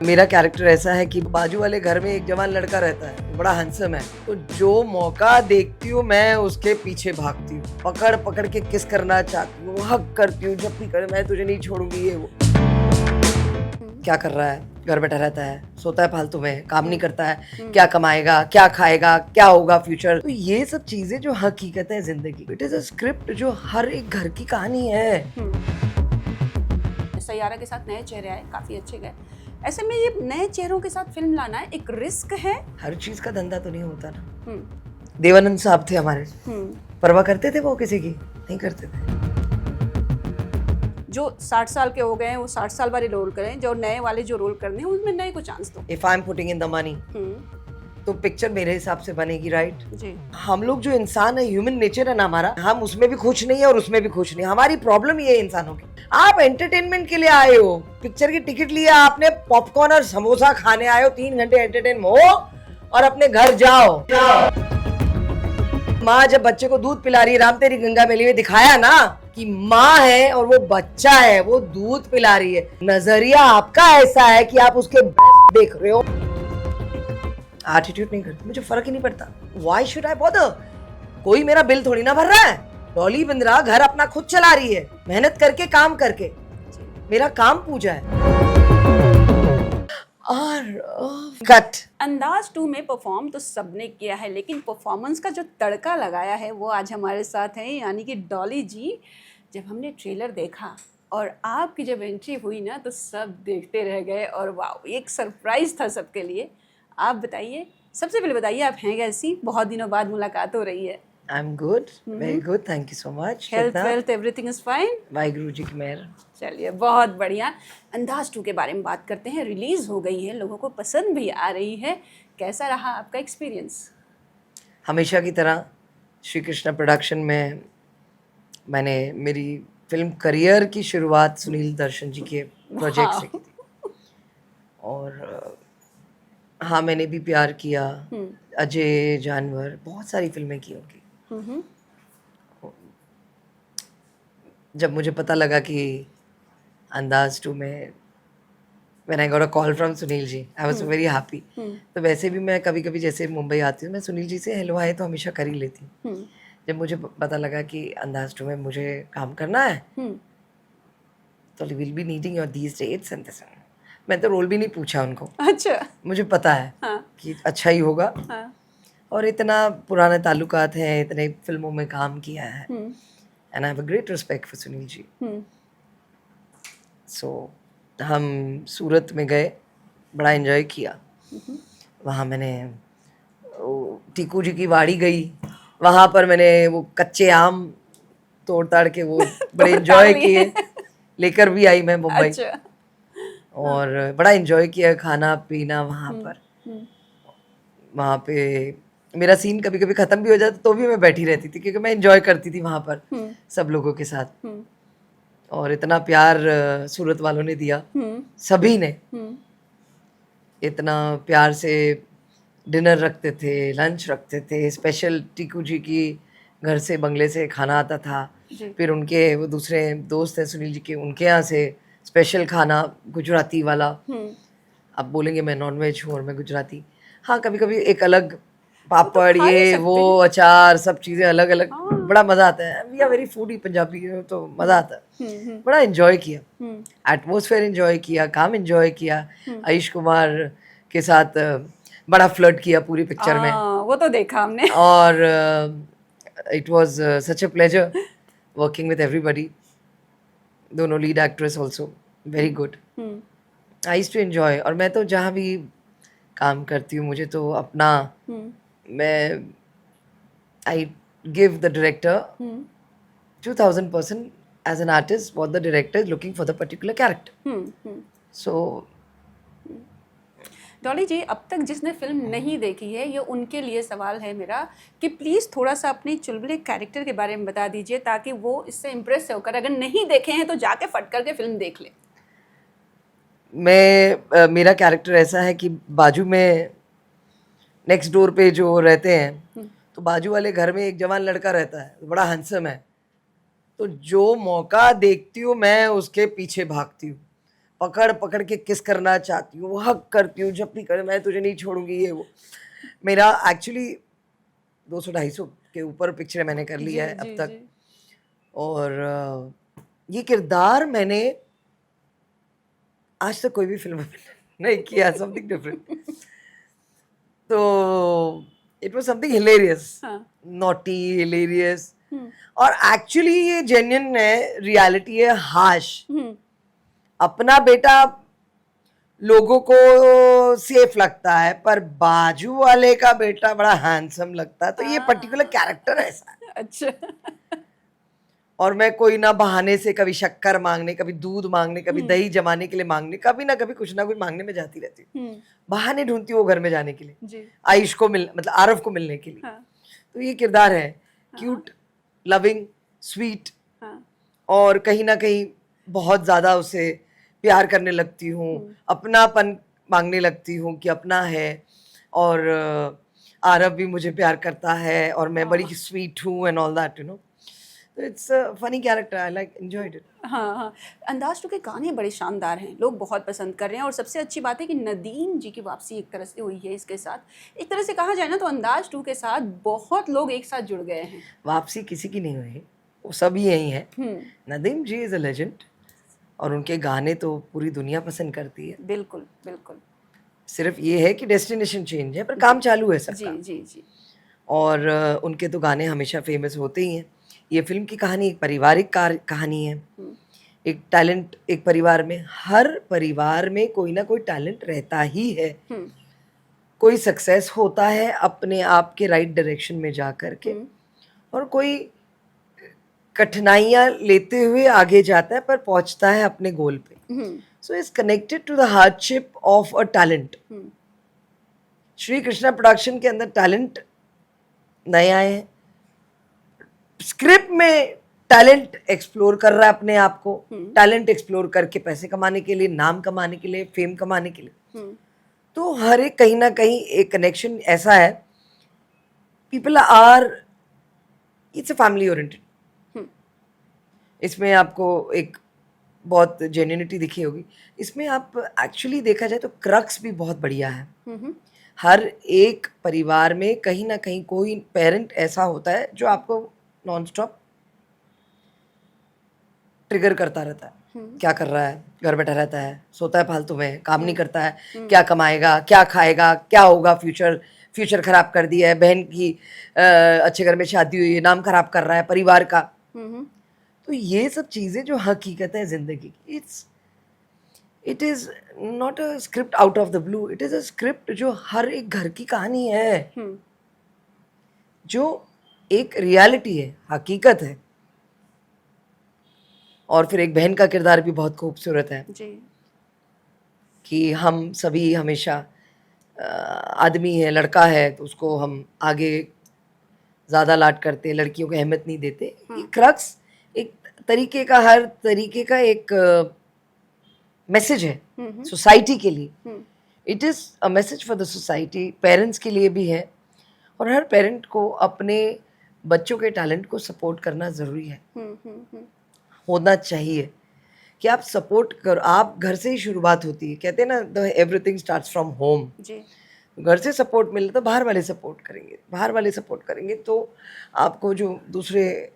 मेरा कैरेक्टर ऐसा है कि बाजू वाले घर में एक जवान लड़का रहता है, बड़ा हैंडसम है। तो जो मौका देखती हूँ मैं उसके पीछे भागती हूँ, पकड़ पकड़ के किस करना चाहती हूँ, हक करती हूँ, जब भी करे मैं तुझे नहीं छोड़ूंगी, ये वो। क्या कर रहा है, घर बैठा रहता है, सोता है फालतू में, काम नहीं करता है, क्या कमाएगा, क्या खाएगा, क्या होगा फ्यूचर। तो ये सब चीजें जो हकीकत है जिंदगी, इट इज अ स्क्रिप्ट जो हर एक घर की कहानी है। सैयारा के साथ नए चेहरे आए, काफी अच्छे गए। ऐसे में ये नए चेहरों के साथ फिल्म लाना एक रिस्क है। हर चीज का धंधा तो नहीं होता ना। देवानंद साहब थे हमारे, परवाह करते थे वो किसी की? नहीं करते थे। जो 60 साल के हो गए हैं वो 60 साल वाले रोल करें, जो नए वाले जो रोल करने हैं उनमें नए को चांस दो। If I am putting in the money तो पिक्चर मेरे हिसाब से बनेगी, राइट? जी। हम लोग जो इंसान है, ह्यूमन नेचर है ना हमारा, हम उसमें भी खुश नहीं है और उसमें भी खुश नहीं है। हमारी प्रॉब्लम ये है इंसानों की। आप एंटरटेनमेंट के लिए आए हो, पिक्चर की टिकट लिया आपने, पॉपकॉर्न और समोसा खाने आए हो, 3 घंटे एंटरटेन हो और अपने घर जाओ। माँ जब बच्चे को दूध पिला रही है, राम तेरी गंगा मैली में दिखाया ना कि माँ है और वो बच्चा है, वो दूध पिला रही है। नजरिया आपका ऐसा है कि आप उसके देख रहे हो, एटीट्यूड नहीं करते। मुझे फर्क ही नहीं पड़ता। Why should I bother? कोई मेरा बिल थोड़ी ना भर रहा है। डॉली बिंद्रा घर अपना खुद चला रही है, मेहनत करके, काम करके। मेरा काम पूजा है। और कट अंदाज 2 में परफॉर्म तो सबने किया है, लेकिन परफॉर्मेंस का जो तड़का लगाया है वो आज हमारे साथ है, यानी कि डॉली जी। जब हमने ट्रेलर देखा और आपकी जब एंट्री हुई ना तो सब देखते रह गए और वाह, एक सरप्राइज था सबके लिए। आप बताइए, सबसे पहले बताइए आप हैं कैसी? बहुत दिनों बाद मुलाकात हो रही है। I am good, very good, thank you so much. Health wealth everything is fine? Waheguru ji की मेहर। चलिए, बहुत बढ़िया। अंदाज 2 के बारे में बात करते हैं। रिलीज हो गई है, लोगों को पसंद भी आ रही है। कैसा रहा आपका एक्सपीरियंस? हमेशा की तरह श्री कृष्णा प्रोडक्शन में मैंने मेरी फिल्म करियर की शुरुआत सुनील दर्शन जी के प्रोजेक्ट से की थी। और हाँ, मैंने भी प्यार किया, अजय, जानवर, बहुत सारी फिल्में की होंगी। जब मुझे पता लगा कि अंदाज 2 में when I got a call from Sunil ji, I was very happy. तो वैसे भी मैं कभी कभी जैसे मुंबई आती हूँ, मैं सुनील जी से हेलो हाय तो हमेशा कर ही लेती हूँ। जब मुझे पता लगा कि अंदाज 2 में मुझे काम करना है, तो will be needing your these dates and this, मैं तो रोल भी नहीं पूछा उनको। अच्छा। मुझे पता है कि अच्छा ही होगा। और इतना पुराने ताल्लुकात हैं, इतने फिल्मों में काम किया है, and I have a great respect for Sunil ji. So हम सूरत में गए, बड़ा एंजॉय किया। वहाँ मैंने टीकू जी की वाड़ी गई, वहाँ पर मैंने वो कच्चे आम तोड़ ताड़ के वो बड़े एंजॉय किए, लेकर भी आई मैं मुंबई। अच्छा। और बड़ा एंजॉय किया, खाना पीना वहाँ पर। वहाँ पे मेरा सीन कभी कभी ख़त्म भी हो जाता तो भी मैं बैठी रहती थी, क्योंकि मैं एंजॉय करती थी वहाँ पर सब लोगों के साथ। और इतना प्यार सूरत वालों ने दिया, सभी ने इतना प्यार से डिनर रखते थे, लंच रखते थे, स्पेशल टीकू जी की घर से, बंगले से खाना आता था। फिर उनके वो दूसरे दोस्त हैं सुनील जी के, उनके यहाँ से स्पेशल खाना गुजराती वाला। आप बोलेंगे मैं नॉनवेज हूँ और मैं गुजराती। हाँ, कभी कभी एक अलग पापड़, ये वो अचार, सब चीज़ें अलग अलग, बड़ा मज़ा आता है। We are very foodie Punjabi, तो मज़ा आता है। बड़ा एंजॉय किया, एटमॉस्फेयर एंजॉय किया, काम एंजॉय किया। आयुष कुमार के साथ बड़ा फ्लर्ट किया पूरी पिक्चर में, वो तो देखा हमने। और it was such a pleasure working with everybody. दोनों lead actress also very good. I used to enjoy. और मैं तो जहाँ भी काम करती हूँ, मुझे तो अपना, मैं I give the director 2000% as an artist what the director is looking for the particular character. So Dolly ji, अब तक जिसने फिल्म नहीं देखी है, ये उनके लिए सवाल है मेरा कि प्लीज़ थोड़ा सा अपने चुलबुले कैरेक्टर के बारे में बता दीजिए, ताकि वो इससे इम्प्रेस होकर, अगर नहीं देखे हैं तो जाके फट करके फिल्म देख ले। मेरा कैरेक्टर ऐसा है कि बाजू में नेक्स्ट डोर पे जो रहते हैं, तो बाजू वाले घर में एक जवान लड़का रहता है, बड़ा हैंडसम है। तो जो मौका देखती हूँ मैं उसके पीछे भागती हूँ, पकड़ पकड़ के किस करना चाहती हूँ, वो हक करती हूँ, जब भी करे मैं तुझे नहीं छोड़ूंगी, ये वो। मेरा एक्चुअली 200-250 के ऊपर पिक्चर मैंने कर लिया है अब तक। और ये किरदार मैंने आज तक कोई भी फिल्म में नहीं किया, समथिंग डिफरेंट। तो it was something hilarious, naughty, hilarious. और एक्चुअली ये जेन्युइन है, रियलिटी है, हाश। अपना बेटा लोगों को सेफ लगता है, पर बाजू वाले का बेटा बड़ा हैंडसम लगता है, तो ये पर्टिकुलर कैरेक्टर ऐसा है। अच्छा। और मैं कोई ना बहाने से कभी शक्कर मांगने, कभी दूध मांगने, कभी दही जमाने के लिए मांगने, कभी ना कभी कुछ ना कुछ मांगने में जाती रहती हूँ। बहाने ढूंढती हूँ वो घर में जाने के लिए, आयुष को मतलब आरव को मिलने के लिए। तो ये किरदार है, क्यूट, लविंग, स्वीट, और कहीं ना कहीं बहुत ज्यादा उसे प्यार करने लगती हूँ, अपनापन मांगने लगती हूँ कि अपना है। और आरव भी मुझे प्यार करता है, और मैं बड़ी स्वीट हूँ and all that, you know. तो it's a funny character, I like enjoyed it. हाँ, अंदाज टू के गाने बड़े शानदार हैं, लोग बहुत पसंद कर रहे हैं। और सबसे अच्छी बात है कि नदीम जी की वापसी एक तरह से हुई है इसके साथ। एक तरह से कहा जाए ना तो अंदाज टू के साथ बहुत लोग एक साथ जुड़ गए हैं। वापसी किसी की नहीं हुई, वो सभी यही है। नदीम जी इज अ लेजेंड, और उनके गाने तो पूरी दुनिया पसंद करती है। बिल्कुल बिल्कुल। सिर्फ ये है कि डेस्टिनेशन चेंज है, पर काम चालू है सबका। जी। और उनके तो गाने हमेशा फेमस होते ही हैं। ये फिल्म की कहानी एक पारिवारिक कहानी है। एक टैलेंट, एक परिवार में, हर परिवार में कोई ना कोई टैलेंट रहता ही है। कोई सक्सेस होता है अपने आप के राइट डायरेक्शन में जा कर के, और कोई कठिनाइयाँ लेते हुए आगे जाता है पर पहुंचता है अपने गोल पे। So is connected to the hardship of a talent. Shri Krishna production के अंदर टैलेंट नए आए हैं, स्क्रिप्ट में टैलेंट एक्सप्लोर कर रहा है अपने आप को, टैलेंट एक्सप्लोर करके पैसे कमाने के लिए, नाम कमाने के लिए, फेम कमाने के लिए। तो हर एक कहीं ना कहीं एक कनेक्शन ऐसा है, people are, it's a family oriented. इसमें आपको एक बहुत जेन्युइनिटी दिखी होगी। इसमें आप एक्चुअली देखा जाए तो क्रक्स भी बहुत बढ़िया है। हर एक परिवार में कहीं ना कहीं कोई पेरेंट ऐसा होता है जो आपको नॉन स्टॉप ट्रिगर करता रहता है। क्या कर रहा है, घर बैठा रहता है, सोता है फालतू में, काम नहीं करता है, क्या कमाएगा, क्या खाएगा, क्या होगा, फ्यूचर खराब कर दिया है, बहन की अच्छे घर में शादी हुई है, नाम खराब कर रहा है परिवार का। तो ये सब चीजें जो हकीकत है जिंदगी की, it is not a script out of the blue, it is a script जो हर एक घर की कहानी है, जो एक रियलिटी है, हकीकत है। और फिर एक बहन का किरदार भी बहुत खूबसूरत है कि हम सभी हमेशा आदमी है, लड़का है, तो उसको हम आगे ज़्यादा लाड करते, लड़कियों को अहमियत नहीं देते। क्रक्स एक तरीके का, हर तरीके का एक मैसेज है सोसाइटी के लिए। It is a message for the society, parents के लिए भी है। और हर पेरेंट को अपने बच्चों के टैलेंट को सपोर्ट करना ज़रूरी है, होना चाहिए कि आप सपोर्ट करो। आप घर से ही शुरुआत होती है, कहते हैं ना, the everything starts from home. घर से सपोर्ट मिले तो बाहर वाले सपोर्ट करेंगे, बाहर वाले सपोर्ट करेंगे तो आपको जो दूसरे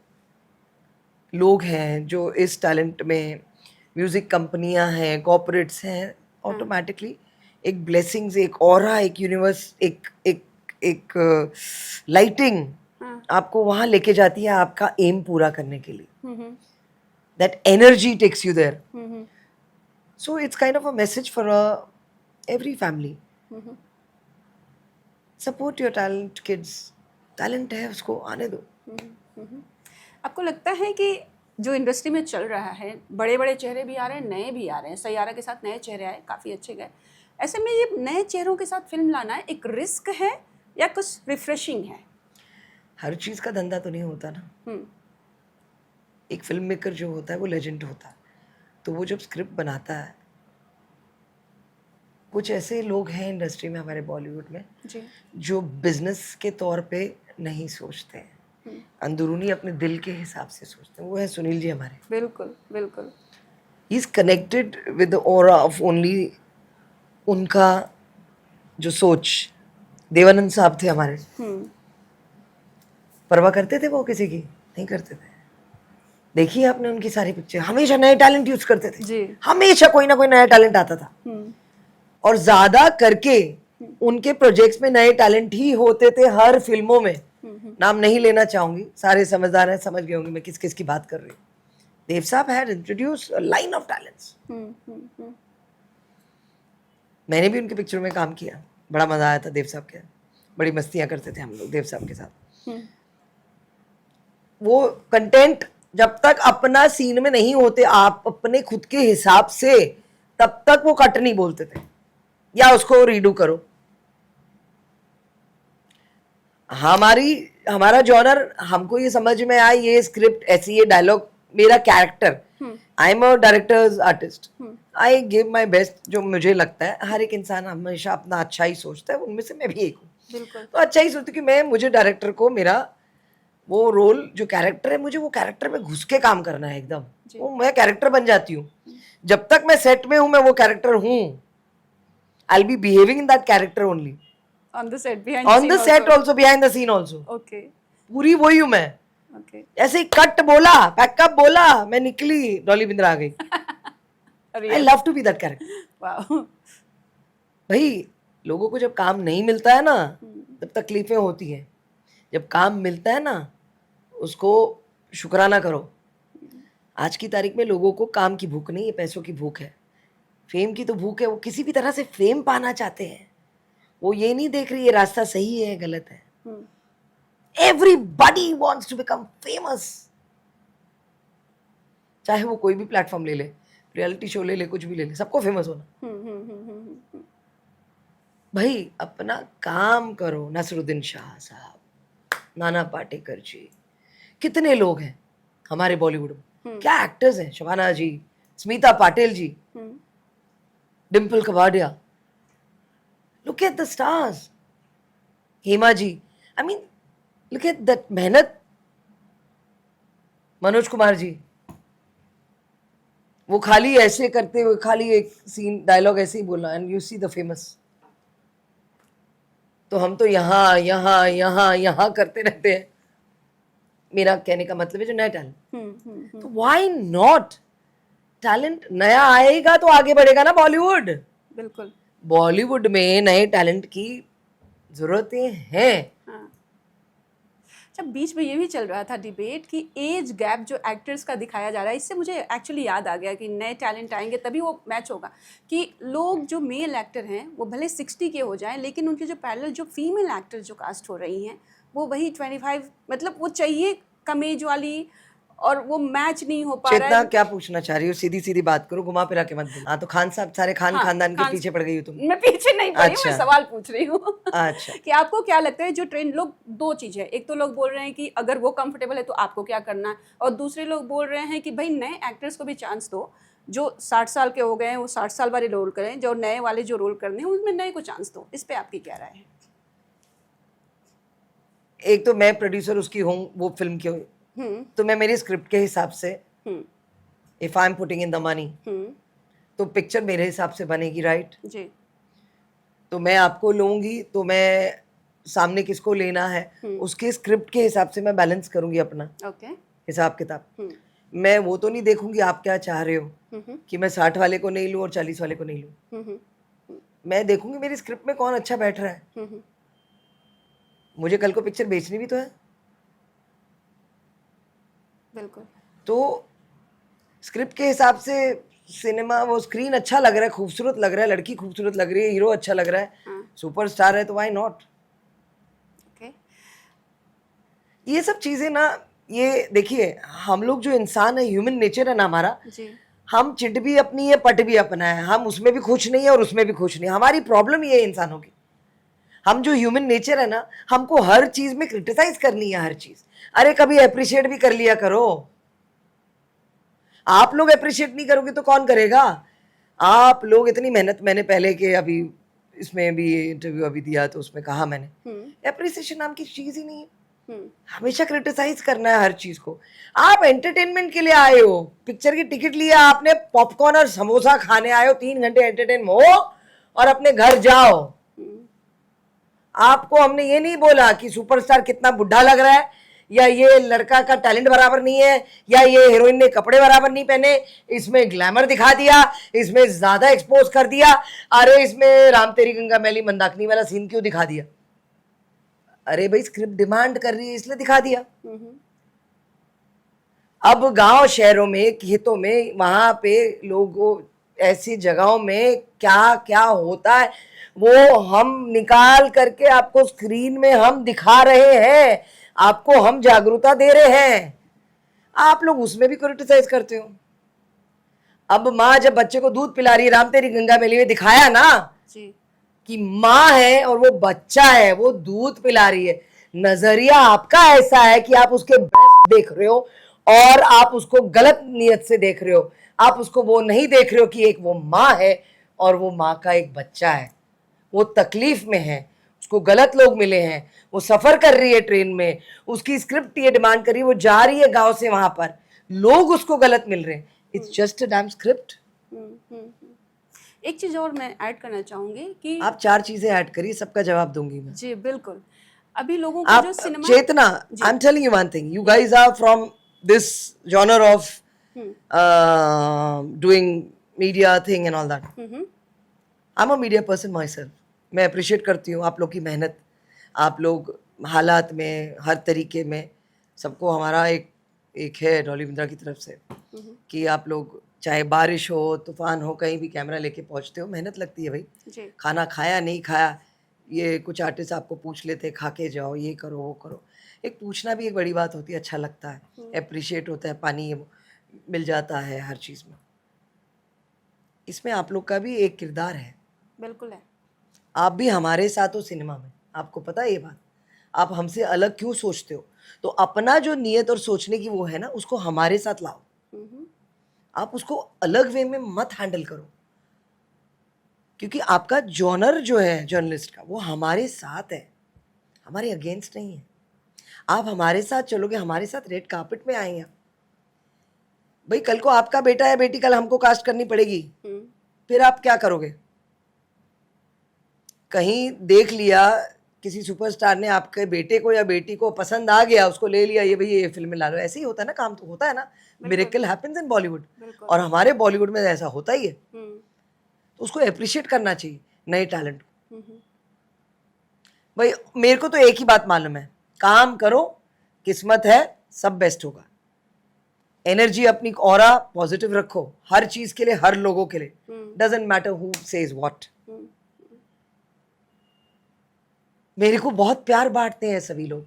लोग हैं जो इस टैलेंट में, म्यूज़िक कंपनियां हैं, कॉर्पोरेट्स हैं, ऑटोमेटिकली एक ब्लेसिंग्स, एक ऑरा, एक यूनिवर्स, एक एक एक लाइटिंग आपको वहाँ लेके जाती है आपका एम पूरा करने के लिए। That energy takes you there. So it's kind of a message for every family. Support your talent kids, talent है उसको आने दो। आपको लगता है कि जो इंडस्ट्री में चल रहा है, बड़े बड़े चेहरे भी आ रहे हैं, नए भी आ रहे हैं, सैयारा के साथ नए चेहरे आए, काफ़ी अच्छे गए, ऐसे में ये नए चेहरों के साथ फिल्म लाना है एक रिस्क है या कुछ रिफ्रेशिंग है? हर चीज़ का धंधा तो नहीं होता ना। एक फिल्म मेकर जो होता है वो लेजेंड होता है, तो वो जब स्क्रिप्ट बनाता है, कुछ ऐसे लोग हैं इंडस्ट्री में हमारे बॉलीवुड में जो बिजनेस के तौर पे नहीं सोचते हैं, अंदरूनी अपने दिल के हिसाब से सोचते हैं। वो है सुनील जी हमारे। बिल्कुल बिल्कुल। He is connected with the aura of only उनका जो सोच। देवानंद साहब थे हमारे, परवाह करते थे वो किसी की? नहीं करते थे। देखिए आपने उनकी सारी पिक्चर, हमेशा नए टैलेंट यूज करते थे जी। हमेशा कोई ना कोई नया टैलेंट आता था। और ज्यादा करके उनके प्रोजेक्ट्स में नए टैलेंट ही होते थे हर फिल्मों में। नाम नहीं लेना चाहूंगी, सारे समझदार हैं, समझ गए होंगे मैं किस किस की बात कर रही हूँ। देव साहब had introduce a line of talents. मैंने भी उनके पिक्चर में काम किया, बड़ा मजा आया था देव साहब के, बड़ी मस्तियां करते थे हम लोग देव साहब के साथ। वो कंटेंट जब तक अपना सीन में नहीं होते आप अपने खुद के हिसाब से, तब तक वो कट नहीं बोलते थे या उसको रीडू करो। हमारा जॉनर, हमको ये समझ में आया, ये स्क्रिप्ट ऐसी, ये डायलॉग, मेरा character, I am a directors artist, I give my best. जो मुझे लगता है हर एक इंसान हमेशा अपना अच्छा ही सोचता है, उनमें से मैं भी एक हूँ। तो अच्छा ही सोचती हूँ कि मुझे डायरेक्टर को मेरा वो रोल जो कैरेक्टर है, मुझे वो कैरेक्टर में घुस के काम करना है एकदम। वो मैं कैरेक्टर बन जाती हूँ। जब तक मैं सेट में हूँ मैं वो कैरेक्टर हूँ। I will be behaving in that character only on the set, on the set also, behind the scene also. Okay. पूरी वही हूँ मैं। Okay. ऐसे ही कट बोला, पैकअप बोला, मैं निकली, डॉली बिंद्रा आ गई। I love to be that character. Wow. भाई लोगों को जब काम नहीं मिलता है ना तब तकलीफें होती हैं, जब काम मिलता है ना उसको शुक्राना करो। आज की तारीख में लोगों को काम की भूख नहीं है, पैसों की भूख है, फेम की तो भूख है। वो किसी भी तरह से फेम पाना चाहते हैं, वो ये नहीं देख रही ये रास्ता सही है गलत है। Everybody wants to become famous, चाहे वो कोई भी प्लेटफॉर्म ले ले, रियलिटी शो ले ले, कुछ भी ले ले, सबको फेमस होना। भाई अपना काम करो। नसरुद्दीन शाह साहब, नाना पाटेकर जी, कितने लोग हैं हमारे बॉलीवुड में, क्या एक्टर्स हैं, शबाना जी, Smita Patil ji, Dimple Kapadia, look at the stars, Hema ji, I mean look at that मेहनत। मनोज कुमार जी, वो खाली ऐसे करते हुए, खाली एक सीन डायलॉग ऐसे ही बोलना and you see the famous. तो हम तो यहाँ यहाँ यहाँ यहाँ करते रहते हैं। मेरा कहने का मतलब है जो नया टैलेंट, तो व्हाई नॉट, टैलेंट नया आएगा तो आगे बढ़ेगा ना बॉलीवुड। बिल्कुल, बॉलीवुड में नए टैलेंट की जरूरतें हैं। जब बीच में ये भी चल रहा था डिबेट कि एज गैप जो एक्टर्स का दिखाया जा रहा है, इससे मुझे एक्चुअली याद आ गया कि नए टैलेंट आएंगे तभी वो मैच होगा। कि लोग जो मेल एक्टर हैं वो भले 60 के हो जाएं, लेकिन उनके जो पैरेलल जो फीमेल एक्टर जो कास्ट हो रही हैं वो वही 25, मतलब वो चाहिए कम एज वाली, और वो मैच नहीं हो पा रहा चेतना है। क्या पूछना चाह रही हो? सीधी सीधी बात करो, घुमा फिरा के मत बोलो। हाँ तो खान साहब सारे खानदान के पीछे पड़ गई हो तुम। मैं पीछे नहीं पड़ी, अच्छा। मैं सवाल पूछ रही हूँ। अच्छा। कि आपको क्या लगता है जो ट्रेंड, लोग दो चीज़ है, एक तो लोग बोल रहे हैं कि अगर वो कंफर्टेबल है तो आपको क्या करना है, और दूसरे लोग बोल रहे हैं कि भाई नए एक्टर्स को भी चांस दो, जो 60 साल के हो गए हैं वो 60 साल वाले रोल करें, जो नए वाले जो रोल करने हैं उनमें नए को चांस दो। इस पे आपकी क्या राय है? एक तो मैं प्रोड्यूसर उसकी हूँ वो फिल्म की, तो मैं मेरी स्क्रिप्ट के हिसाब से, if I am putting in the money, तो पिक्चर मेरे हिसाब से बनेगी, राइट जी। तो मैं आपको लूंगी तो मैं सामने किसको लेना है उसके स्क्रिप्ट के हिसाब से मैं बैलेंस करूंगी अपना हिसाब किताब। मैं वो तो नहीं देखूंगी आप क्या चाह रहे हो कि मैं 60 वाले को नहीं लूं और 40 वाले को नहीं लूं। मैं देखूंगी मेरी स्क्रिप्ट में कौन अच्छा बैठ रहा है। मुझे कल को पिक्चर बेचनी भी तो है। बिल्कुल। तो स्क्रिप्ट के हिसाब से सिनेमा, वो स्क्रीन अच्छा लग रहा है, खूबसूरत लग रहा है, लड़की खूबसूरत लग रही है, हीरो अच्छा लग रहा है, सुपरस्टार है, तो व्हाई नॉट। ये सब चीजें ना, ये देखिए हम लोग जो इंसान है, ह्यूमन नेचर है ना हमारा, हम चिट भी अपनी है पट भी अपना है, हम उसमें भी खुश नहीं है और उसमें भी खुश नहीं है। हमारी प्रॉब्लम ये है इंसानों की, हम जो ह्यूमन नेचर है ना, हमको हर चीज में क्रिटिसाइज करनी है, हर चीज। अरे कभी अप्रिशिएट भी कर लिया करो। आप लोग अप्रिशिएट नहीं करोगे तो कौन करेगा? आप लोग इतनी मेहनत, मैंने पहले के अभी इसमें भी इंटरव्यू अभी दिया तो उसमें कहा मैंने, अप्रिसिएशन नाम की चीज ही नहीं है। हमेशा क्रिटिसाइज करना है हर चीज को। आप एंटरटेनमेंट के लिए आए हो, पिक्चर की टिकट लिया आपने, पॉपकॉर्न और समोसा खाने आए हो, 3 घंटे एंटरटेन हो और अपने घर जाओ। आपको हमने ये नहीं बोला कि सुपरस्टार कितना बुढ़ा लग रहा है, या ये लड़का का टैलेंट बराबर नहीं है, या ये हीरोइन ने कपड़े बराबर नहीं पहने, इसमें ग्लैमर दिखा दिया, इसमें ज्यादा एक्सपोज कर दिया, अरे इसमें राम तेरी गंगा मैली मंदाकिनी वाला सीन क्यों दिखा दिया। अरे भाई स्क्रिप्ट डिमांड कर रही है इसलिए दिखा दिया। अब गांव शहरों में, खेतों में, वहां पे लोगों ऐसी जगहों में क्या क्या होता है वो हम निकाल करके आपको स्क्रीन में हम दिखा रहे हैं, आपको हम जागरूकता दे रहे हैं, आप लोग उसमें भी क्रिटिसाइज करते हो। अब माँ जब बच्चे को दूध पिला रही है, राम तेरी गंगा मैली में दिखाया ना जी। कि माँ है और वो बच्चा है, वो दूध पिला रही है। नजरिया आपका ऐसा है कि आप उसके बेस्ट देख रहे हो और आप उसको गलत नियत से देख रहे हो। आप उसको वो नहीं देख रहे हो कि एक वो माँ है और वो माँ का एक बच्चा है, वो तकलीफ में है, उसको गलत लोग मिले हैं, वो सफर कर रही है ट्रेन में, उसकी स्क्रिप्ट ये डिमांड कर रही है, वो जा रही है गांव से वहां पर, लोग उसको गलत मिल रहे हैं। It's just a dam script. एक चीज और मैं ऐड करना चाहूंगी कि आप 4 चीजें ऐड करिए, सबका जवाब दूंगी मैं। जी बिल्कुल। अभी लोगों का आप जो cinema Chetna, I am telling you one thing, you guys are from this genre of doing media thing and all that. I am a media person myself. मैं अप्रिशिएट करती हूँ आप लोग की मेहनत, आप लोग हालात में हर तरीके में, सबको हमारा एक है डॉली बिंद्रा की तरफ से कि आप लोग चाहे बारिश हो, तूफान हो, कहीं भी कैमरा लेके पहुंचते हो, मेहनत लगती है भाई जी। खाना खाया नहीं खाया, ये कुछ आर्टिस्ट आपको पूछ लेते खा के जाओ, ये करो वो करो, एक पूछना भी एक बड़ी बात होती है, अच्छा लगता है, अप्रिशिएट होता है, पानी मिल जाता है हर चीज़ में। इसमें आप लोग का भी एक किरदार है। बिल्कुल है। आप भी हमारे साथ हो सिनेमा में, आपको पता है ये बात। आप हमसे अलग क्यों सोचते हो, तो अपना जो नियत और सोचने की वो है ना, उसको हमारे साथ लाओ। आप उसको अलग वे में मत हैंडल करो, क्योंकि आपका जॉनर जो है जर्नलिस्ट का वो हमारे साथ है, हमारे अगेंस्ट नहीं है। आप हमारे साथ चलोगे, हमारे साथ रेड कार्पेट में आएंगे भाई। कल को आपका बेटा या बेटी कल हमको कास्ट करनी पड़ेगी, फिर आप क्या करोगे। कहीं देख लिया किसी सुपरस्टार ने आपके बेटे को या बेटी को पसंद आ गया, उसको ले लिया, ये भाई ये फिल्म में ला लो, ऐसे ही होता है ना, काम तो होता है ना, मिरेकल हैपेंस इन बॉलीवुड, और हमारे बॉलीवुड में ऐसा होता ही है। तो उसको अप्रिशिएट करना चाहिए नए टैलेंट को। भाई मेरे को तो एक ही बात मालूम है, काम करो, किस्मत है, सब बेस्ट होगा। एनर्जी अपनी ऑरा पॉजिटिव रखो हर चीज के लिए, हर लोगों के लिए, doesn't matter who says what. मेरे को बहुत प्यार बांटते हैं सभी लोग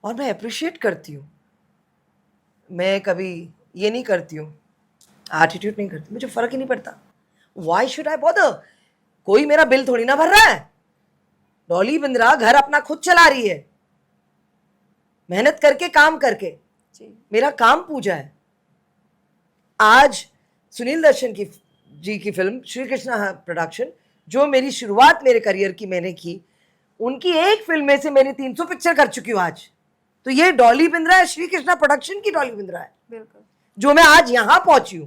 और मैं अप्रिशिएट करती हूँ। मैं कभी ये नहीं करती हूँ, एटीट्यूड नहीं करती, मुझे फर्क ही नहीं पड़ता। व्हाई शुड आई बॉदर, कोई मेरा बिल थोड़ी ना भर रहा है। डॉली बिंद्रा घर अपना खुद चला रही है, मेहनत करके, काम करके। मेरा काम पूजा है। आज सुनील दर्शन जी की फिल्म श्री कृष्णा प्रोडक्शन, जो मेरी शुरुआत मेरे करियर की मैंने की, उनकी एक फिल्म में से मैंने 300 पिक्चर कर चुकी हूँ आज। तो ये डॉली बिंद्रा है, श्री कृष्णा प्रोडक्शन की डॉली बिंद्रा है, बिल्कुल, जो मैं आज यहां पहुंची हूं।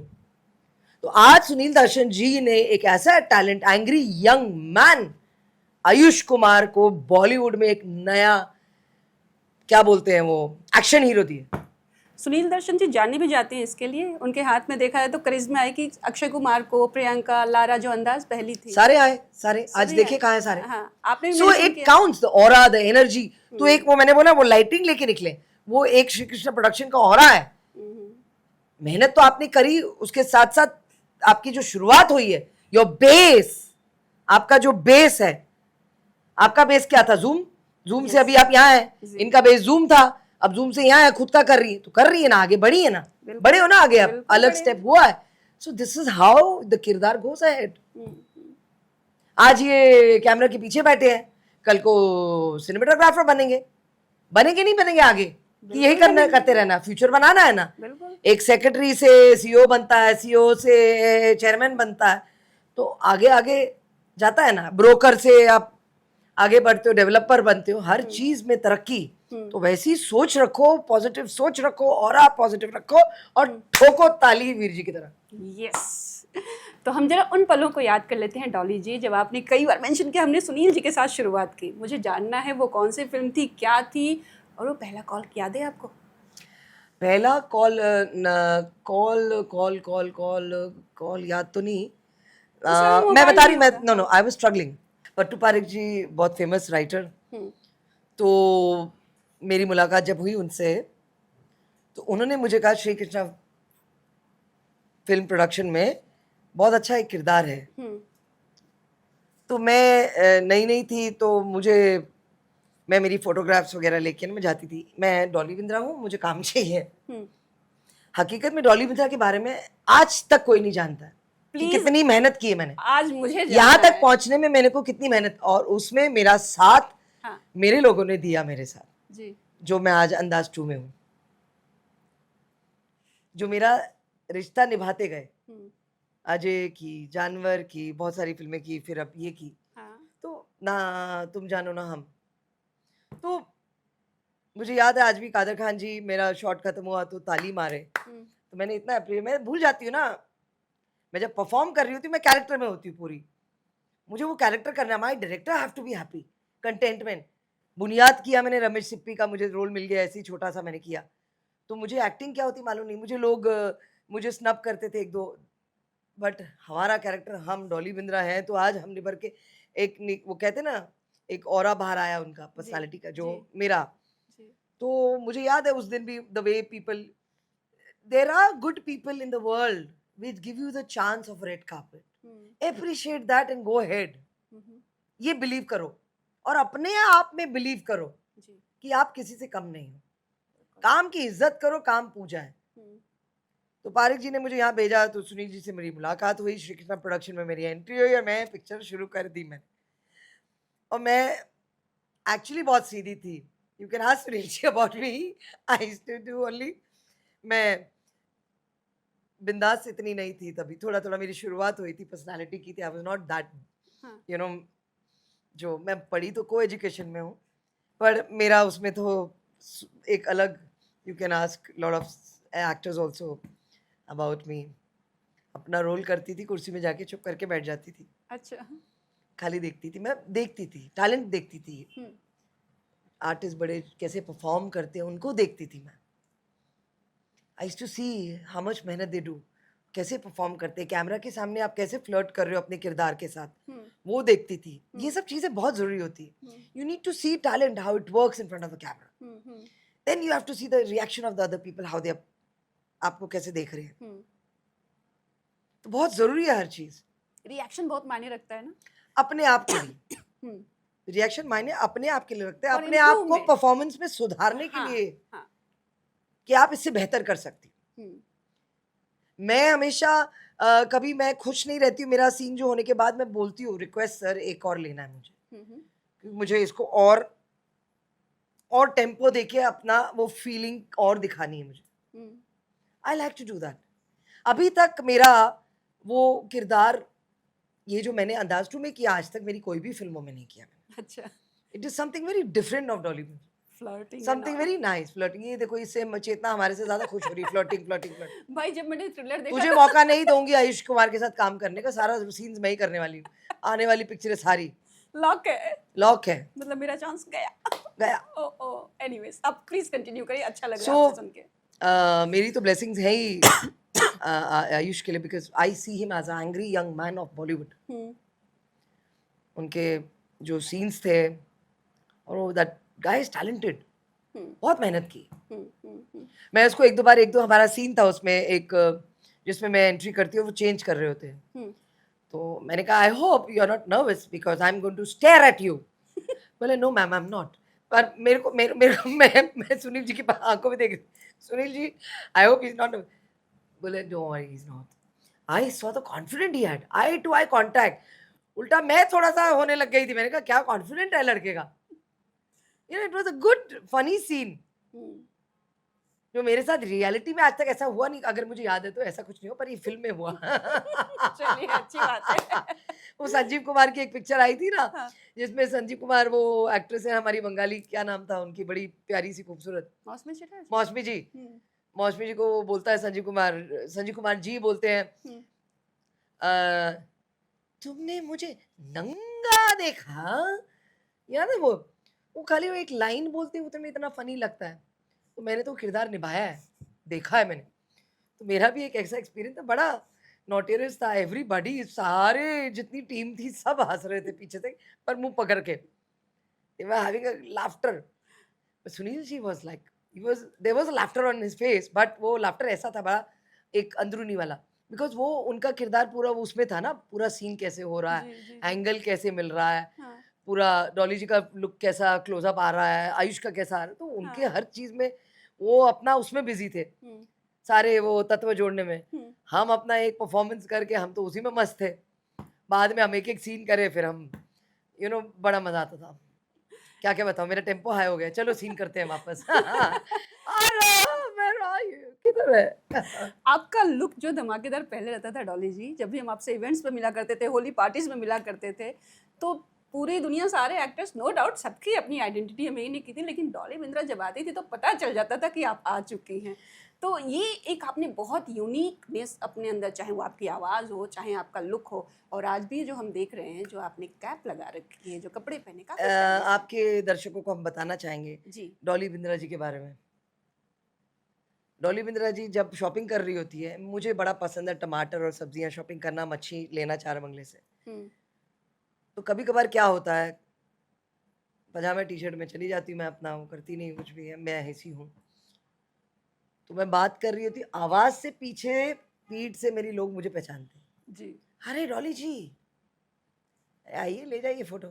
तो आज सुनील दर्शन जी ने एक ऐसा talent, angry young man Ayush Kumar को बॉलीवुड में एक नया, क्या बोलते हैं वो, एक्शन हीरो दिए। सुनील दर्शन जी जाने भी जाते हैं इसके लिए, उनके हाथ में देखा है तो करिश्मा है कि अक्षय कुमार को, प्रियंका, लारा जो अंदाज पहली थी, सारे आए, सारे आज देखे कहाँ है सारे। हाँ, आपने भी so it counts, the aura, the energy. तो एक वो मैंने बोला वो लाइटिंग लेके निकले, वो एक श्री कृष्ण प्रोडक्शन का ऑरा है। मेहनत तो आपने करी, उसके साथ साथ आपकी जो शुरुआत हुई है, योर बेस, आपका जो बेस है, आपका बेस क्या था, जूम से अभी आप यहाँ है, इनका बेस जूम था, अब जूम से यहाँ है, खुद का कर रही है, तो कर रही है ना, आगे बढ़ी है ना, बड़े हो ना आगे, अब अलग स्टेप हुआ है। So this is how the किरदार गोस अहेड। आज ये कैमरा के पीछे बैठे हैं, कल को सिनेमेटोग्राफर बनेंगे, नहीं बनेंगे आगे, कि यही करते रहना, फ्यूचर बनाना है ना। एक सेक्रेटरी से सीईओ बनता है, सीईओ से चेयरमैन बनता है, तो आगे आगे जाता है ना। ब्रोकर से आप आगे बढ़ते हो, डेवलपर बनते हो, हर चीज में तरक्की, तो वैसी सोच रखो, पॉजिटिव सोच रखो, ऑरा पॉजिटिव रखो और ठोको ताली वीर जी की तरह। यस। तो हम जरा उन पलों को याद कर लेते हैं डॉली जी, जब आपने कई बार मेंशन किया हमने सुनील जी के साथ शुरुआत की। मुझे जानना है वो कौन सी फिल्म थी, क्या थी, और वो पहला कॉल याद है आपको? पहला call call call call call call याद तो नहीं। उस समय मैं मोबाइल बता रही, नहीं मैं होता। No no I was struggling. Pattu Parekh ji बहुत फेमस राइटर, तो मेरी मुलाकात जब हुई उनसे तो उन्होंने मुझे कहा श्री कृष्णा फिल्म प्रोडक्शन में बहुत अच्छा एक किरदार है। तो मैं नई नई थी, तो मैं मेरी फोटोग्राफ्स वगैरह लेके मैं जाती थी, मैं डॉली बिंद्रा हूँ, मुझे काम चाहिए। हकीकत में डॉली बिंद्रा के बारे में आज तक कोई नहीं जानता कि प्लीज कितनी मेहनत की है मैंने, आज मुझे यहाँ जानना तक है। पहुंचने में मैंने को कितनी मेहनत, और उसमें मेरा साथ हाँ मेरे लोगों ने दिया मेरे साथ, जी। जो मैं आज अंदाज 2 में हूँ, जो मेरा रिश्ता निभाते गए। अजय की, जानवर की, बहुत सारी फिल्में की, फिर अब ये की, हाँ तो ना तुम जानो ना हम। तो मुझे याद है आज भी कादर खान जी मेरा शॉट खत्म हुआ तो ताली मारे, तो मैंने इतना मैं भूल जाती हूँ ना, मैं जब परफॉर्म कर रही होती हूँ मैं कैरेक्टर में होती हूँ पूरी, मुझे वो कैरेक्टर करना, my director have to be happy, contentment. बुनियाद किया मैंने रमेश सिप्पी का, मुझे रोल मिल गया, ऐसे ही छोटा सा मैंने किया, तो मुझे एक्टिंग क्या होती मालूम नहीं, मुझे लोग मुझे स्नब करते थे एक दो, बट हमारा कैरेक्टर, हम डॉली बिंद्रा हैं तो आज हम निभर के वो कहते ना एक ऑरा बाहर आया उनका पर्सनालिटी का, जो मेरा। तो मुझे याद है उस दिन भी the way people, there are good people in the world which give you the chance of red carpet, appreciate that and go ahead. ये बिलीव करो और अपने आप में बिलीव करो कि आप किसी से कम नहीं हो, काम की इज्जत करो, काम पूजा है। तो पारिक जी ने मुझे यहाँ भेजा, तो सुनील जी से मेरी मुलाकात हुई, श्री कृष्णा प्रोडक्शन में मेरी एंट्री हुई और मैं पिक्चर शुरू कर दी मैंने। और मैं एक्चुअली बहुत सीधी थी, you can ask Sunil ji about me, I used to do only, मैं बिंदास इतनी नहीं थी तभी, थोड़ा थोड़ा मेरी शुरुआत हुई थी, पर्सनालिटी की थी, I was not that you no, जो मैं पढ़ी तो को एजुकेशन में हूँ, पर मेरा उसमें तो एक अलग, you can ask lot of actors also about me. अपना रोल करती थी, कुर्सी में जाके चुप करके बैठ जाती थी, अच्छा। खाली देखती थी, मैं देखती थी, टैलेंट देखती थी, आर्टिस्ट बड़े कैसे परफॉर्म करते हैं उनको देखती थी मैं। I used to see how much मेहनत दे डू, कैसे परफॉर्म करते हैं, कैमरा के सामने आप कैसे फ्लर्ट कर रहे हो अपने किरदार के साथ, वो देखती थी। ये सब चीज़ें बहुत ज़रूरी होती है, you need to see talent, how it works in front of the camera, then you have to see the reaction of the other people, how they आपको कैसे देख रहे हैं। तो बहुत ज़रूरी है हर चीज़, रिएक्शन बहुत मायने रखता है ना अपने आप के लिए रिएक्शन मायने अपने आप के लिए रखते हैं, और अपने आप को improvement। परफॉर्मेंस में सुधारने के हाँ, लिए हाँ। कि आप इससे बेहतर कर सकती हो। मैं हमेशा कभी मैं खुश नहीं रहती हूँ, मेरा सीन जो होने के बाद मैं बोलती हूँ रिक्वेस्ट सर एक और लेना है मुझे, क्योंकि मुझे इसको और टेम्पो देके अपना वो फीलिंग और दिखानी है मुझे। I like to do that. अभी तक मेरा वो किरदार, ये जो मैंने अंदाज 2 में किया, आज तक मेरी कोई भी फिल्मों में नहीं किया मैंने। अच्छा। It is something very different of Dollywood, flirting something very nice. Flirting, ये देखो इससे चेतना हमारे से ज्यादा खुश हो रही, फ्लर्टिंग फ्लर्टिंग फ्लर्टिंग। भाई जब मैंने थ्रिलर देखा तुझे था मौका नहीं दूंगी आयुष कुमार के साथ काम करने का, सारा सीन्स मैं ही करने वाली हूँ, आने वाली पिक्चरें सारी लॉक है, लॉक है, मतलब मेरा चांस गया। गया। ओ ओ एनीवेज आप प्लीज कंटिन्यू करिए, अच्छा लग रहा सो है आपसे सुन के। मेरी तो ब्लेसिंग्स है ही आयुष के लिए, because I see him as a angry young man of Bollywood. उनके जो सीन्स थे, और वो दैट गाय इज टैलेंटेड, बहुत मेहनत की। मैं उसको एक दो हमारा सीन था उसमें एक, जिसमें मैं एंट्री करती हूँ, वो चेंज कर रहे होते हैं, तो मैंने कहा I hope you are not nervous because I am going to stare at you. बोले no ma'am I am not. पर मेरे को मैं सुनील जी की आंखों में देख रही, Sunil ji I hope is not. बोले no worry is not. I saw the confident he had, I to eye contact. उल्टा मैं थोड़ा सा होने लग गई थी, मैंने कहा क्या कॉन्फिडेंट है लड़के का। You know it was a good funny scene, जो मेरे साथ रियलिटी में आज तक ऐसा हुआ नहीं, अगर मुझे याद है तो ऐसा कुछ नहीं हो, पर ये फिल्म में हुआ। चलिए अच्छी बात है। वो संजीव कुमार की एक पिक्चर आई थी ना, हाँ। जिसमें संजीव कुमार, वो एक्ट्रेस है हमारी बंगाली, क्या नाम था उनकी, बड़ी प्यारी सी खूबसूरत, मौसमी चटर्जी। मौसमी जी। हम्म, मौसमी जी को वो बोलता है संजीव कुमार जी बोलते हैं, हम्म, "अ, तुमने मुझे नंगा देखा", याद है वो खाली वो एक लाइन बोलते हैं, उतने में इतना फनी लगता है। तो मैंने तो वो किरदार निभाया है, देखा है मैंने। तो मेरा भी एक ऐसा एक्सपीरियंस था, बड़ा नोटेरियस था। एवरीबॉडी, सारे जितनी टीम थी सब हंस रहे थे पीछे से, पर मुंह पकड़ के, they were having a laughter. But Sunil ji was like, there was a laughter on his face, but वो laughter ऐसा था बड़ा एक अंदरूनी वाला, बिकॉज वो उनका किरदार पूरा वो उसमें था ना, पूरा सीन कैसे हो रहा है, जी, जी, जी। एंगल कैसे मिल रहा है, हाँ, पूरा डॉली जी का लुक कैसा क्लोजअप आ रहा है, आयुष का कैसा आ रहा है, तो उनके हाँ। हर चीज में वो अपना उसमें बिजी थे, हम्म, सारे वो तत्व जोड़ने में। हम्म। हम अपना एक परफॉर्मेंस करके हम तो उसी में मस्त थे, बाद में हम एक एक सीन करे, फिर हम बड़ा मजा आता था। क्या क्या बताऊं, मेरा टेम्पो हाई हो गया, चलो सीन करते हैं वापस। किधर है? आपका लुक जो धमाकेदार पहले रहता था डॉली जी, जब भी हम आपसे इवेंट्स पे मिला करते थे, होली पार्टीज में मिला करते थे, तो पूरी दुनिया, सारे एक्टर्स, नो डाउट सबकी अपनी आइडेंटिटी हमें ही नहीं की थी, लेकिन डॉली बिंद्रा जब आती थी तो पता चल जाता था कि आप आ चुकी हैं। तो ये एक आपने बहुत यूनिकनेस अपने अंदर, चाहे वो आपकी आवाज़ हो, चाहे आपका लुक हो, और आज भी जो हम देख रहे हैं, जो आपने कैप लगा रखी है, जो कपड़े पहने, काफी स्टाइलिश है। आपके दर्शकों को हम बताना चाहेंगे जी। डॉली बिंद्रा जी के बारे में। डॉली बिंद्रा जी जब शॉपिंग कर रही होती है, मुझे बड़ा पसंद है टमाटर और सब्जियां शॉपिंग करना, मच्छी लेना चार बंगले से। हम्म, तो कभी कभार क्या होता है, पजामा टी शर्ट में चली जाती हूँ मैं, अपना वो करती नहीं कुछ भी है, मैं ऐसी हूँ। तो मैं बात कर रही होती, आवाज से पीछे पीठ से मेरी लोग मुझे पहचानते हैं, जी। अरे डॉली जी आइए ले जाइए फोटो।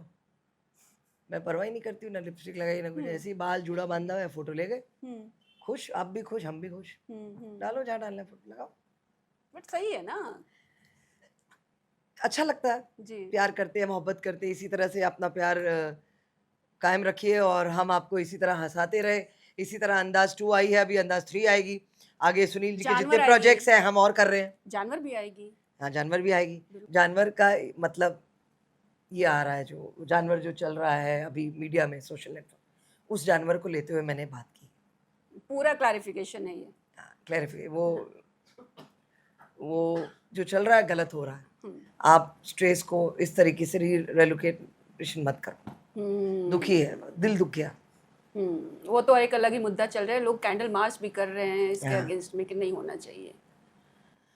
मैं परवाह ही नहीं करती हूँ, ना लिपस्टिक लगाई ना कुछ, ऐसे ही बाल जूड़ा बांधा हुआ है, फोटो ले गए, हम्म, खुश, आप भी खुश हम भी खुश, हम्म। डालो जहाँ डालना है, फोटो लगाओ। बट सही है ना। अच्छा लगता है, जी। प्यार करते हैं, मोहब्बत करते हैं, इसी तरह से अपना प्यार कायम रखिए, और हम आपको इसी तरह हंसाते रहे। इसी तरह अंदाज 2 आई है, अभी अंदाज 3 आएगी, आगे सुनील जी के जितने जानवर आएगी। प्रोजेक्ट्स हैं हम और कर रहे हैं। जानवर भी आएगी। हाँ, जानवर भी आएगी। बिल्कुल। जानवर का मतलब ये आ रहा है, जो जानवर जो चल रहा है अभी मीडिया में, सोशल नेटवर्क, उस जानवर को लेते हुए मैंने बात की। पूरा क्लैरिफिकेशन है ये। क्लैरिफाई, वो जो चल रहा है गलत हो रहा है। हम्म, आप स्ट्रेस को इस तरीके से रेलोकेशन मत करो। दुखी है, दिल दुख गया। वो तो एक अलग ही मुद्दा चल रहा है, लोग कैंडल मार्च भी कर रहे हैं इसके हाँ। अगेंस्ट में कि नहीं होना चाहिए।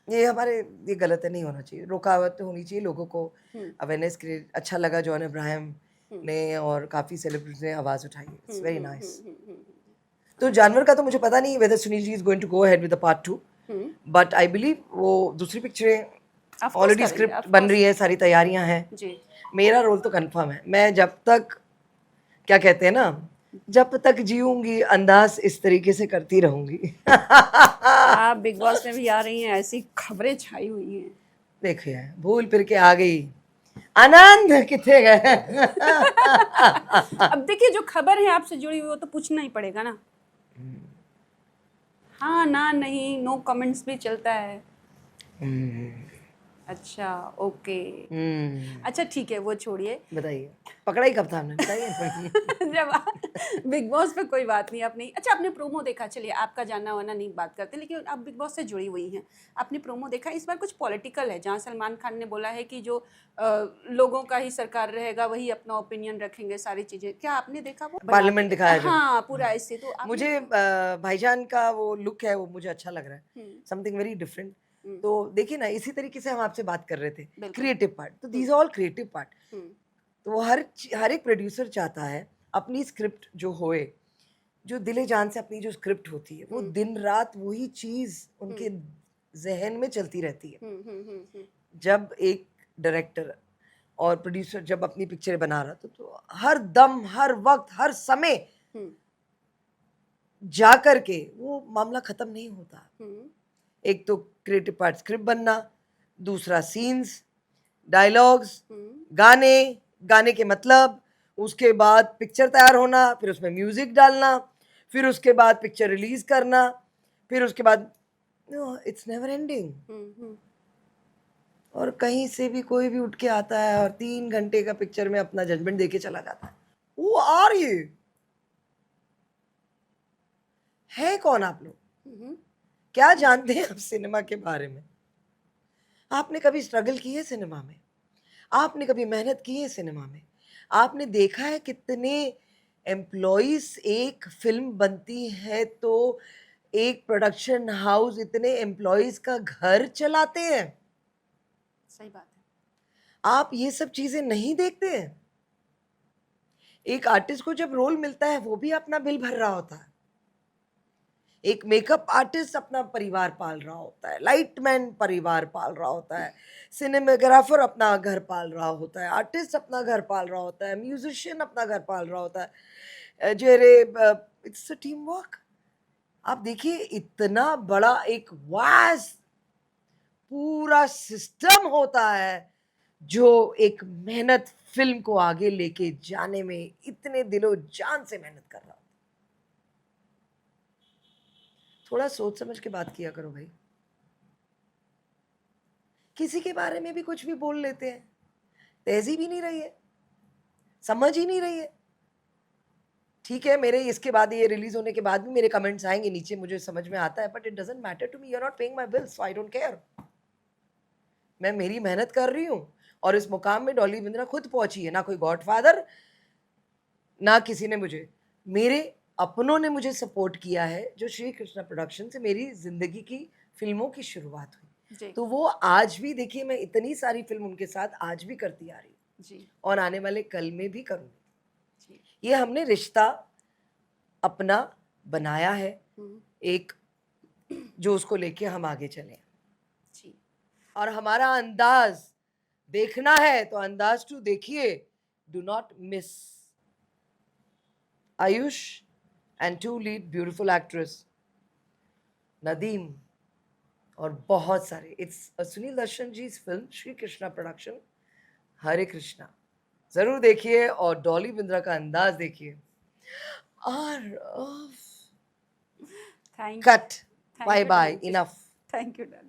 ये गलत है, नहीं होना चाहिए, रुकावट होनी चाहिए लोगों को अवेयरनेस क्रिएट। अच्छा लगा जॉन अब्राहम ने और काफ़ी सेलिब्रिटीज ने आवाज़ उठाई, इट्स वेरी नाइस। तो जानवर का तो मुझे पता नहीं whether Sunil ji is going to go ahead with the part 2, but I believe वो दूसरी पिक्चरें ऑलरेडी स्क्रिप्ट बन रही है, सारी तैयारियां हैं जी। मेरा रोल तो कंफर्म है। मैं जब तक, क्या कहते हैं ना, जब तक जीऊंगी अंदाज इस तरीके से करती रहूंगी। आप बिग बॉस में भी आ रही हैं, ऐसी खबरें छाई हुई हैं। देखिए भूल फिर के आ गई, आनंद किथे गए? अब देखिए, जो खबर है आपसे जुड़ी हुई वो तो पूछना ही पड़ेगा ना। हाँ ना नहीं, नो कमेंट्स भी चलता है। अच्छा, ओके। अच्छा ठीक है, वो छोड़िए। बताइए पकड़ा ही कब था हमने, बताइए। जब बिग बॉस पे कोई बात नहीं, आपने अच्छा आपने प्रोमो देखा, चलिए आपका जानना वाना नहीं बात करते, लेकिन आप बिग बॉस से जुड़ी हुई हैं, आपने प्रोमो देखा, इस बार कुछ पॉलिटिकल है, जहाँ सलमान खान ने बोला है कि जो लोगों का ही सरकार रहेगा, वही अपना ओपिनियन रखेंगे, सारी चीजें, क्या आपने देखा वो पार्लियामेंट दिखाया जब। हाँ पूरा ऐसे, तो मुझे भाईजान का वो लुक है, वो मुझे अच्छा लग रहा है, समथिंग वेरी डिफरेंट। तो देखिए ना, इसी तरीके से हम आपसे बात कर रहे थे, क्रिएटिव पार्ट, तो दीज ऑल क्रिएटिव पार्ट। तो वो हर एक प्रोड्यूसर चाहता है अपनी स्क्रिप्ट जो होए, जो दिले जान से अपनी जो स्क्रिप्ट होती है, वो दिन रात वही चीज उनके जहन में चलती रहती है। जब एक डायरेक्टर और प्रोड्यूसर जब अपनी पिक्चर बना रहा था, तो हर दम, हर वक्त, हर समय जा करके वो मामला खत्म नहीं होता। एक तो क्रिएटिव पार्ट स्क्रिप्ट बनना, दूसरा सीन्स, डायलॉग्स, गाने के मतलब, उसके बाद पिक्चर तैयार होना, फिर उसमें म्यूजिक डालना, फिर उसके बाद पिक्चर रिलीज करना, फिर उसके बाद इट्स नेवर एंडिंग। और कहीं से भी कोई भी उठ के आता है और 3 घंटे का पिक्चर में अपना जजमेंट देके चला जाता है. Who are you? है कौन आप लोग? क्या जानते हैं आप सिनेमा के बारे में? आपने कभी स्ट्रगल की है सिनेमा में? आपने कभी मेहनत की है सिनेमा में? आपने देखा है कितने एम्प्लॉइज एक फिल्म बनती है तो एक प्रोडक्शन हाउस इतने एम्प्लॉइज का घर चलाते हैं? सही बात है. आप ये सब चीजें नहीं देखते हैं? एक आर्टिस्ट को जब रोल मिलता है वो भी अपना बिल भर रहा होता है. एक मेकअप आर्टिस्ट अपना परिवार पाल रहा होता है, लाइटमैन परिवार पाल रहा होता है, सिनेमेटोग्राफर अपना घर पाल रहा होता है, आर्टिस्ट अपना घर पाल रहा होता है, म्यूजिशियन अपना घर पाल रहा होता है. It's a team work. आप देखिए इतना बड़ा एक वास्ट पूरा सिस्टम होता है जो एक मेहनत फिल्म को आगे लेके जाने में इतने दिलों जान से मेहनत कर रहा. थोड़ा सोच समझ के बात किया करो भाई. किसी के बारे में भी कुछ भी बोल लेते हैं. तहजीब ही नहीं रही है, समझ ही नहीं रही है. ठीक है, मेरे इसके बाद ये रिलीज होने के बाद भी मेरे कमेंट्स आएंगे नीचे, मुझे समझ में आता है, but it doesn't matter to me. You are not paying my bills, so I don't care. मैं मेरी मेहनत कर रही हूँ और इस मुकाम में डॉली बिंद्रा खुद पहुंची है. ना कोई गॉडफादर, ना किसी ने मुझे, मेरे अपनों ने मुझे सपोर्ट किया है. जो श्री कृष्णा प्रोडक्शन से मेरी जिंदगी की फिल्मों की शुरुआत हुई, तो वो आज भी देखिए मैं इतनी सारी फिल्म उनके साथ आज भी करती आ रही हूँ और आने वाले कल में भी करूँगी. ये हमने रिश्ता अपना बनाया है एक, जो उसको लेके हम आगे चले. और हमारा अंदाज देखना है तो अंदाज 2 देखिए. Do not miss Ayush and 2 lead beautiful actress Nadeem और बहुत सारे. It's Sunil Darshan ji film, Shri Krishna production, Hare Krishna. जरूर देखिए और डॉली बिंद्रा का अंदाज देखिए. और thank cut, you. Bye bye, enough. Thank you darling.